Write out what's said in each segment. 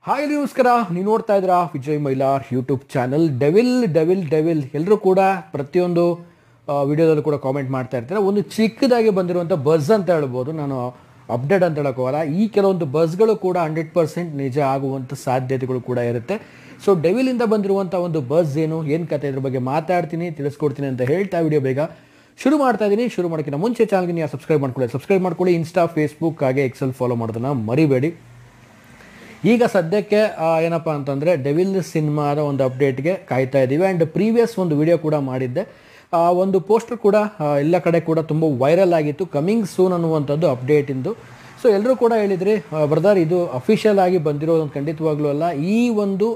Hi ನಮಸ್ಕಾರ, ನೀವು ನೋಡ್ತಾ ಇದ್ದೀರಾ Vijay Mylar YouTube channel. Devil devil devil ಎಲ್ಲರೂ ಕೂಡ ಪ್ರತಿಯೊಂದು ವಿಡಿಯೋದಲ್ಲೂ ಕೂಡ ಕಾಮೆಂಟ್ ಮಾಡ್ತಾ ಇರ್ತಾರೆ. ಒಂದು ಚಿಕ್ಕದಾಗಿ ಬಂದಿರುವಂಥ ಬಸ್ ಅಂತ ಹೇಳ್ಬೋದು, ನಾನು ಅಪ್ಡೇಟ್ ಅಂತ ಹೇಳೋಕ್ಕೋಗಲ್ಲ. ಈ ಕೆಲವೊಂದು ಬಸ್ಗಳು ಕೂಡ 100% ನಿಜ ಆಗುವಂಥ ಸಾಧ್ಯತೆಗಳು ಕೂಡ ಇರುತ್ತೆ. ಸೊ ಡೆವಿಲಿಂದ ಬಂದಿರುವಂಥ ಒಂದು ಬಸ್ ಏನು ಕತೆ, ಇದ್ರ ಬಗ್ಗೆ ಮಾತಾಡ್ತೀನಿ, ತಿಳಿಸ್ಕೊಡ್ತೀನಿ ಅಂತ ಹೇಳ್ತಾ ವಿಡಿಯೋ ಬೇಗ ಶುರು ಮಾಡ್ತಾ ಇದ್ದೀನಿ. ಶುರು ಮಾಡೋಕ್ಕಿಂತ ಮುಂಚೆ ಚಾನಲ್ಗೆ ನೀವು ಸಬ್ಸ್ಕ್ರೈಬ್ ಮಾಡ್ಕೊಳ್ಳಿ. ಇನ್ಸ್ಟಾ, ಫೇಸ್ಬುಕ್ ಹಾಗೆ ಎಕ್ಸೆಲ್ ಫಾಲೋ ಮಾಡೋದನ್ನು ಮರಿಬೇಡಿ. ಈಗ ಸದ್ಯಕ್ಕೆ ಏನಪ್ಪ ಅಂತಂದರೆ ಡೆವಿಲ್ ಸಿನಿಮಾದ ಒಂದು ಅಪ್ಡೇಟ್ಗೆ ಕಾಯ್ತಾ ಇದ್ದೀವಿ. ಆ್ಯಂಡ್ ಪ್ರೀವಿಯಸ್ ಒಂದು ವಿಡಿಯೋ ಕೂಡ ಮಾಡಿದ್ದೆ. ಒಂದು ಪೋಸ್ಟರ್ ಕೂಡ ಎಲ್ಲ ಕಡೆ ಕೂಡ ತುಂಬ ವೈರಲ್ ಆಗಿತ್ತು, ಕಮಿಂಗ್ ಸೂನ್ ಅನ್ನುವಂಥದ್ದು ಅಪ್ಡೇಟಿಂದು. ಸೊ ಎಲ್ಲರೂ ಕೂಡ ಹೇಳಿದ್ರಿ, ಬ್ರದರ್ ಇದು ಅಫಿಷಿಯಲ್ ಆಗಿ ಬಂದಿರೋದು ಖಂಡಿತವಾಗ್ಲೂ ಅಲ್ಲ, ಈ ಒಂದು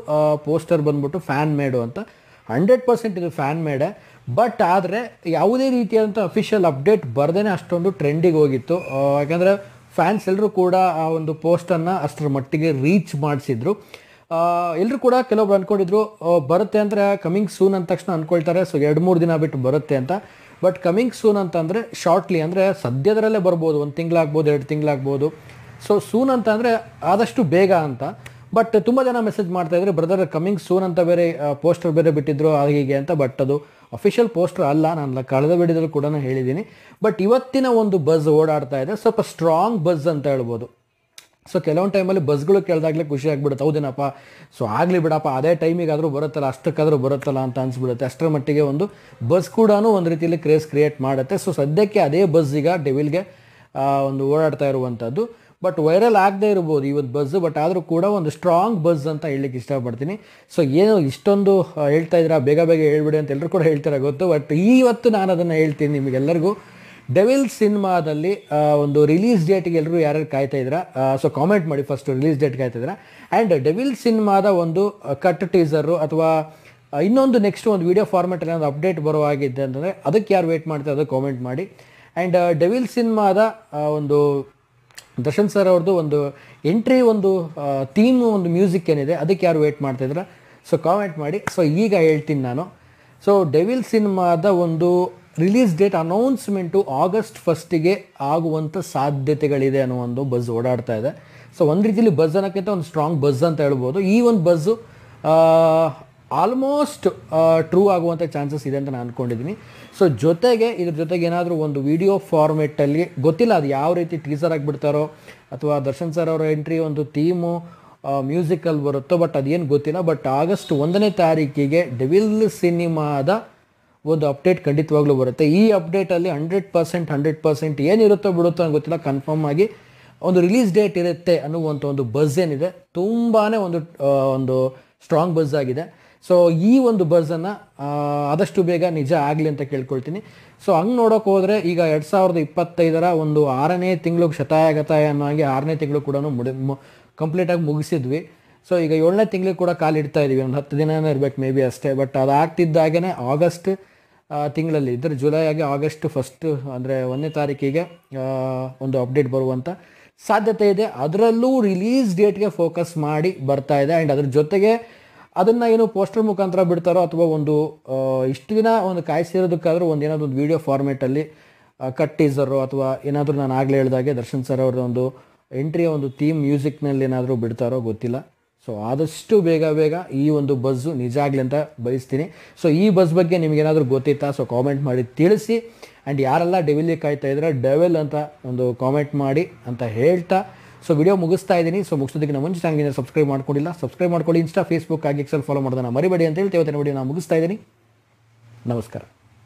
ಪೋಸ್ಟರ್ ಬಂದ್ಬಿಟ್ಟು ಫ್ಯಾನ್ ಮೇಡು ಅಂತ. 100% ಇದು ಫ್ಯಾನ್ ಮೇಡೆ. ಬಟ್ ಆದರೆ ಯಾವುದೇ ರೀತಿಯಾದಂಥ ಅಫಿಷಿಯಲ್ ಅಪ್ಡೇಟ್ ಬರ್ದೇ ಅಷ್ಟೊಂದು ಟ್ರೆಂಡಿಗೆ ಹೋಗಿತ್ತು. ಯಾಕಂದರೆ ಫ್ಯಾನ್ಸ್ ಎಲ್ಲರೂ ಕೂಡ ಆ ಒಂದು ಪೋಸ್ಟನ್ನು ಅಷ್ಟರ ಮಟ್ಟಿಗೆ ರೀಚ್ ಮಾಡಿಸಿದ್ರು. ಎಲ್ಲರೂ ಕೂಡ ಕೆಲವೊಬ್ರು ಅಂದ್ಕೊಂಡಿದ್ರು ಬರುತ್ತೆ ಅಂದರೆ ಕಮಿಂಗ್ ಸೂನ್ ಅಂದ ತಕ್ಷಣ ಅಂದ್ಕೊಳ್ತಾರೆ, ಸೊ 2-3 ದಿನ ಬಿಟ್ಟು ಬರುತ್ತೆ ಅಂತ. ಬಟ್ ಕಮಿಂಗ್ ಸೂನ್ ಅಂತಂದರೆ ಶಾರ್ಟ್ಲಿ ಅಂದರೆ ಸದ್ಯದರಲ್ಲೇ ಬರ್ಬೋದು, 1 ತಿಂಗಳಾಗ್ಬೋದು, 2 ತಿಂಗಳಾಗ್ಬೋದು. ಸೊ ಸೂನ್ ಅಂತ ಅಂದರೆ ಆದಷ್ಟು ಬೇಗ ಅಂತ. ಬಟ್ ತುಂಬ ಜನ ಮೆಸೇಜ್ ಮಾಡ್ತಾಯಿದ್ರು, ಬ್ರದರ್ ಕಮಿಂಗ್ ಸೂನ್ ಅಂತ ಬೇರೆ ಪೋಸ್ಟರ್ ಬೇರೆ ಬಿಟ್ಟಿದ್ರು ಹೀಗೆ ಅಂತ. ಬಟ್ ಅದು ಅಫಿಷಿಯಲ್ ಪೋಸ್ಟರ್ ಅಲ್ಲ, ನಾನು ಕಳೆದ ವಿಡಿಯೋದಲ್ಲಿ ಕೂಡ ಹೇಳಿದ್ದೀನಿ. ಬಟ್ ಇವತ್ತಿನ ಒಂದು ಬಸ್ ಓಡಾಡ್ತಾ ಇದೆ, ಸ್ವಲ್ಪ ಸ್ಟ್ರಾಂಗ್ ಬಸ್ ಅಂತ ಹೇಳ್ಬೋದು. ಸೊ ಕೆಲವೊಂದು ಟೈಮಲ್ಲಿ ಬಸ್ಗಳು ಕೇಳಿದಾಗಲೇ ಖುಷಿ ಆಗಿಬಿಡುತ್ತೆ, ಹೌದೇನಪ್ಪ ಸೊ ಆಗಲಿ ಬಿಡಪ್ಪ, ಅದೇ ಟೈಮಿಗಾದರೂ ಬರುತ್ತಲ್ಲ, ಅಷ್ಟಕ್ಕಾದರೂ ಬರುತ್ತಲ್ಲ ಅಂತ ಅನಿಸ್ಬಿಡುತ್ತೆ. ಅಷ್ಟರ ಮಟ್ಟಿಗೆ ಒಂದು ಬಸ್ ಕೂಡ ಒಂದು ರೀತಿಯಲ್ಲಿ ಕ್ರೇಜ್ ಕ್ರಿಯೇಟ್ ಮಾಡುತ್ತೆ. ಸೊ ಸದ್ಯಕ್ಕೆ ಅದೇ ಬಸ್ ಈಗ ಡೆವಿಲ್ಗೆ ಒಂದು ಓಡಾಡ್ತಾ ಇರುವಂಥದ್ದು. ಬಟ್ ವೈರಲ್ ಆಗದೆ ಇರ್ಬೋದು ಈ ಒಂದು ಬಸ್, ಬಟ್ ಆದರೂ ಕೂಡ ಒಂದು ಸ್ಟ್ರಾಂಗ್ ಬಸ್ ಅಂತ ಹೇಳಲಿಕ್ಕೆ ಇಷ್ಟಪಡ್ತೀನಿ. ಸೊ ಏನು ಇಷ್ಟೊಂದು ಹೇಳ್ತಾ ಇದ್ದೀರಾ, ಬೇಗ ಬೇಗ ಹೇಳ್ಬಿಡಿ ಅಂತ ಎಲ್ಲರೂ ಕೂಡ ಹೇಳ್ತಾರೆ ಗೊತ್ತು. ಬಟ್ ಇವತ್ತು ನಾನು ಅದನ್ನು ಹೇಳ್ತೀನಿ ನಿಮಗೆಲ್ಲರಿಗೂ. ಡೆವಿಲ್ ಸಿನಿಮಾದಲ್ಲಿ ಒಂದು ರಿಲೀಸ್ ಡೇಟಿಗೆ ಎಲ್ಲರೂ ಯಾರ್ಯಾರು ಕಾಯ್ತಾ ಇದ್ದೀರಾ, ಸೊ ಕಾಮೆಂಟ್ ಮಾಡಿ ಫಸ್ಟ್ ರಿಲೀಸ್ ಡೇಟ್ ಕಾಯ್ತಾ ಇದ್ದೀರಾ. ಆ್ಯಂಡ್ ಡೆವಿಲ್ ಸಿನಿಮಾದ ಒಂದು ಕಟ್ ಟೀಸರು ಅಥವಾ ಇನ್ನೊಂದು ನೆಕ್ಸ್ಟ್ ಒಂದು ವೀಡಿಯೋ ಫಾರ್ಮೆಟಲ್ಲಿ ಒಂದು ಅಪ್ಡೇಟ್ ಬರುವಾಗಿದ್ದೆ ಅಂತಂದರೆ ಅದಕ್ಕೆ ಯಾರು ವೇಟ್ ಮಾಡ್ತಾರೆ ಅದು ಕಾಮೆಂಟ್ ಮಾಡಿ. ಆ್ಯಂಡ್ ಡೆವಿಲ್ ಸಿನಿಮಾದ ಒಂದು ದರ್ಶನ್ ಸರ್ ಅವ್ರದ್ದು ಒಂದು ಎಂಟ್ರಿ, ಒಂದು ಥೀಮ್, ಒಂದು ಮ್ಯೂಸಿಕ್ ಏನಿದೆ ಅದಕ್ಕೆ ಯಾರು ವೇಟ್ ಮಾಡ್ತಾಯಿದ್ರೆ ಸೊ ಕಾಮೆಂಟ್ ಮಾಡಿ. ಸೊ ಈಗ ಹೇಳ್ತೀನಿ ನಾನು. ಸೊ ಡೆವಿಲ್ ಸಿನಿಮಾದ ಒಂದು ರಿಲೀಸ್ ಡೇಟ್ ಅನೌನ್ಸ್ಮೆಂಟು August 1 ಆಗುವಂಥ ಸಾಧ್ಯತೆಗಳಿದೆ ಅನ್ನೋ ಒಂದು ಬಸ್ ಓಡಾಡ್ತಾ ಇದೆ. ಸೊ ಒಂದು ರೀತಿಯಲ್ಲಿ ಬಸ್ ಅನ್ನೋಕ್ಕಿಂತ ಒಂದು ಸ್ಟ್ರಾಂಗ್ ಬಸ್ ಅಂತ ಹೇಳ್ಬೋದು. ಈ ಒಂದು ಬಸ್ಸು ಆಲ್ಮೋಸ್ಟ್ ಟ್ರೂ ಆಗುವಂಥ ಚಾನ್ಸಸ್ ಇದೆ ಅಂತ ನಾನು ಅಂದ್ಕೊಂಡಿದ್ದೀನಿ. ಸೊ ಇದ್ರ ಜೊತೆಗೆ ಏನಾದರೂ ಒಂದು ವಿಡಿಯೋ ಫಾರ್ಮೆಟಲ್ಲಿ ಗೊತ್ತಿಲ್ಲ ಅದು ಯಾವ ರೀತಿ ಟೀಸರ್ ಆಗಿಬಿಡ್ತಾರೋ ಅಥವಾ ದರ್ಶನ್ ಸರ್ ಅವರ ಎಂಟ್ರಿ ಒಂದು ಥೀಮು ಮ್ಯೂಸಿಕಲ್ಲಿ ಬರುತ್ತೋ, ಬಟ್ ಅದೇನು ಗೊತ್ತಿಲ್ಲ. ಬಟ್ August 1 ಡೆವಿಲ್ ಸಿನಿಮಾದ ಒಂದು ಅಪ್ಡೇಟ್ ಖಂಡಿತವಾಗ್ಲೂ ಬರುತ್ತೆ. ಈ ಅಪ್ಡೇಟಲ್ಲಿ 100% ಏನಿರುತ್ತೋ ಬಿಡುತ್ತೋ ಅಂತ ಗೊತ್ತಿಲ್ಲ, ಕನ್ಫರ್ಮ್ ಆಗಿ ಒಂದು ರಿಲೀಸ್ ಡೇಟ್ ಇರುತ್ತೆ ಅನ್ನುವಂಥ ಒಂದು ಬಸ್ ಏನಿದೆ ತುಂಬಾ ಒಂದು ಸ್ಟ್ರಾಂಗ್ ಬಸ್ ಆಗಿದೆ. ಸೊ ಈ ಒಂದು ಬಸ್ಸನ್ನು ಆದಷ್ಟು ಬೇಗ ನಿಜ ಆಗಲಿ ಅಂತ ಕೇಳ್ಕೊಳ್ತೀನಿ. ಸೊ ಹಂಗೆ ನೋಡೋಕೆ ಹೋದರೆ ಈಗ 2025 ಒಂದು 6ನೇ ತಿಂಗಳು ಶತಾಯಗತಾಯ ಅನ್ನೋ ಹಾಗೆ 6ನೇ ತಿಂಗಳು ಕೂಡ ಕಂಪ್ಲೀಟಾಗಿ ಮುಗಿಸಿದ್ವಿ. ಸೊ ಈಗ 7ನೇ ತಿಂಗಳಿಗೆ ಕೂಡ ಕಾಲಿಡ್ತಾ ಇದ್ದೀವಿ, ಒಂದು 10 ದಿನನೇ ಇರಬೇಕು ಮೇ ಬಿ ಅಷ್ಟೇ. ಬಟ್ ಅದು ಆಗ್ತಿದ್ದಾಗೇ ಆಗಸ್ಟ್ ತಿಂಗಳಲ್ಲಿ ಇದ್ದರೆ ಜುಲೈ ಆಗಿ August 1 ಅಂದರೆ 1ನೇ ತಾರೀಕಿಗೆ ಒಂದು ಅಪ್ಡೇಟ್ ಬರುವಂಥ ಸಾಧ್ಯತೆ ಇದೆ. ಅದರಲ್ಲೂ ರಿಲೀಸ್ ಡೇಟ್ಗೆ ಫೋಕಸ್ ಮಾಡಿ ಬರ್ತಾ ಇದೆ. ಆ್ಯಂಡ್ ಅದ್ರ ಜೊತೆಗೆ ಅದನ್ನು ಏನು ಪೋಸ್ಟರ್ ಮುಖಾಂತರ ಬಿಡ್ತಾರೋ ಅಥವಾ ಒಂದು ಇಷ್ಟು ದಿನ ಒಂದು ಕಾಯಿಸಿರೋದಕ್ಕಾದರೂ ಒಂದು ಏನಾದರೂ ಒಂದು ವೀಡಿಯೋ ಫಾರ್ಮೇಟಲ್ಲಿ ಕಟ್ ಟೀಸರು ಅಥವಾ ಏನಾದರೂ ನಾನು ಆಗಲೇ ಹೇಳಿದಾಗೆ ದರ್ಶನ್ ಸರ್ ಅವ್ರದ್ದು ಒಂದು ಎಂಟ್ರಿಯ ಒಂದು ಥೀಮ್ ಮ್ಯೂಸಿಕ್ನಲ್ಲಿ ಏನಾದರೂ ಬಿಡ್ತಾರೋ ಗೊತ್ತಿಲ್ಲ. ಸೊ ಆದಷ್ಟು ಬೇಗ ಈ ಒಂದು ಬಸ್ಸು ನಿಜ ಆಗಲಿ ಅಂತ ಬಯಸ್ತೀನಿ. ಸೊ ಈ ಬಸ್ ಬಗ್ಗೆ ನಿಮಗೇನಾದರೂ ಗೊತ್ತಿತ್ತಾ ಸೊ ಕಾಮೆಂಟ್ ಮಾಡಿ ತಿಳಿಸಿ. ಆ್ಯಂಡ್ ಯಾರೆಲ್ಲ ಡೆವಿಲ್ಗೆ ಕಾಯ್ತಾ ಇದ್ರೆ ಡೆವಿಲ್ ಅಂತ ಒಂದು ಕಾಮೆಂಟ್ ಮಾಡಿ ಅಂತ ಹೇಳ್ತಾ ಸೊ ವಿಡಿಯೋ ಮುಗಿಸ್ತಾ ಇದ್ದೀನಿ. ಸೊ ಮುಗಿಸೋದಕ್ಕೆ ಮುಂಚೆ ಚಾನಲ್ಗೆ ಸಬ್ಸ್ಕ್ರೈಬ್ ಮಾಡ್ಕೊಳ್ಳಿ. ಇನ್ಸ್ಟಾ, ಫೇಸ್ಬುಕ್ ಹಾಗೆ ಎಕ್ಸೆಲ್ ಫಾಲೋ ಮಾಡೋದನ್ನು ಮರಿಬೇಡಿ ಅಂತ ಹೇಳ್ತೇವೆ. ವಿಡಿಯೋ ನಾನು ಮುಗಿಸ್ತಾ ಇದ್ದೀನಿ. ನಮಸ್ಕಾರ.